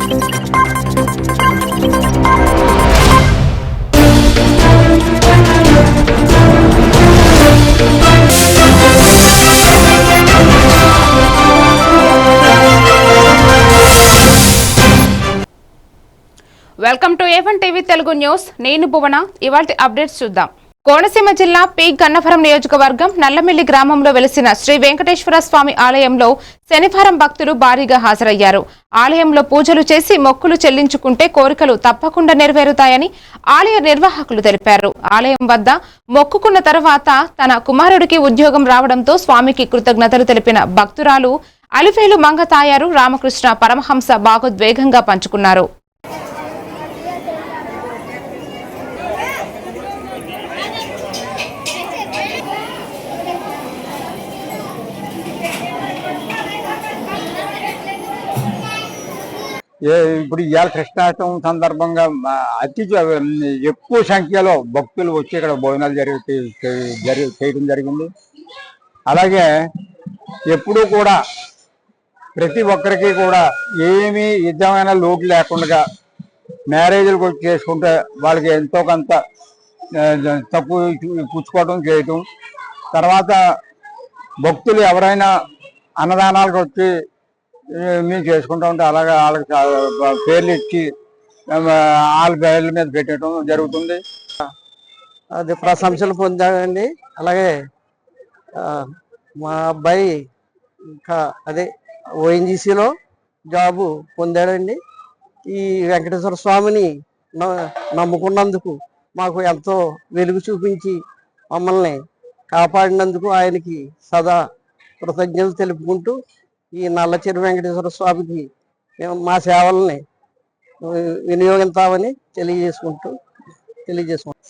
Welcome to A1 TV Telugu news. నేను భువన. ఇవాల్టి updates చూద్దాం. కోనసీమ జిల్లా పి గన్నవరం నియోజకవర్గం నల్లమిల్లి గ్రామంలో వెలిసిన శ్రీ వెంకటేశ్వర స్వామి ఆలయంలో శనివారం భక్తులు భారీగా హాజరయ్యారు. ఆలయంలో పూజలు చేసి మొక్కులు చెల్లించుకుంటే కోరికలు తప్పకుండా నెరవేరుతాయని ఆలయ నిర్వాహకులు తెలిపారు. ఆలయం వద్ద మొక్కుకున్న తర్వాత తన కుమారుడికి ఉద్యోగం రావడంతో స్వామికి కృతజ్ఞతలు తెలిపిన భక్తురాలు అలివేలు మంగ తాయారు రామకృష్ణ పరమహంస భాగోద్వేగంగా పంచుకున్నారు. ఇప్పుడు ఇవాళ కృష్ణాష్టమి సందర్భంగా అతి ఎక్కువ సంఖ్యలో భక్తులు వచ్చి ఇక్కడ భోజనాలు చేయడం జరిగింది. అలాగే ఎప్పుడూ కూడా ప్రతి ఒక్కరికి కూడా ఏమీ విధమైన లోటు లేకుండా మ్యారేజ్లకు చేసుకుంటే వాళ్ళకి ఎంతో కొంత తక్కువ పుచ్చుకోవడం చేయటం, తర్వాత భక్తులు ఎవరైనా అన్నదానాలకు వచ్చి మేము చేసుకుంటా ఉంటే అలాగే వాళ్ళకి పేర్లు ఇచ్చి వాళ్ళ పేర్ల మీద పెట్టడం జరుగుతుంది. అది ప్రశంసలు పొందాడండి. అలాగే మా అబ్బాయి ఇంకా అదే ONGCలో జాబు పొందాడండి. ఈ వెంకటేశ్వర స్వామిని నమ్ముకున్నందుకు మాకు ఎంతో వెలుగు చూపించి మమ్మల్ని కాపాడినందుకు ఆయనకి సదా కృతజ్ఞతలు తెలుపుకుంటూ ఈ నల్లచెరువు వెంకటేశ్వర స్వామికి మేము మా సేవల్ని వినియోగించామని తెలియజేసుకుంటాం.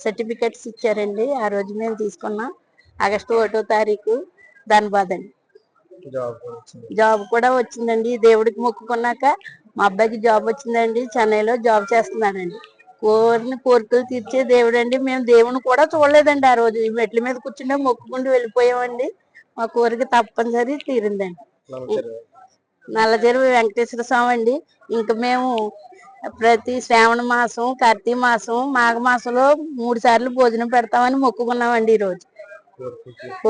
సర్టిఫికెట్స్ ఇచ్చారండి. ఆ రోజు మేము తీసుకున్నాం. ఆగస్టు 1వ తారీఖు ధన్యవాద్ అండి. జాబ్ కూడా వచ్చిందండి. దేవుడికి మొక్కుకున్నాక మా అబ్బాయికి జాబ్ వచ్చిందండి. చెన్నైలో జాబ్ చేస్తున్నాడండి. కోరికలు తీర్చే దేవుడు అండి. మేము దేవుని కూడా చూడలేదండి. ఆ రోజు మెట్ల మీద కూర్చుంటే మొక్కుకుంటూ వెళ్ళిపోయామండి. మా కోరిక తప్పనిసరి తీరిందండి. నల్లచెరువు వెంకటేశ్వర స్వామి అండి. ఇంకా మేము ప్రతి శ్రావణ మాసం, కార్తీక మాసం, మాఘ మాసంలో 3 సార్లు భోజనం పెడతామని మొక్కుకున్నామండి. ఈ రోజు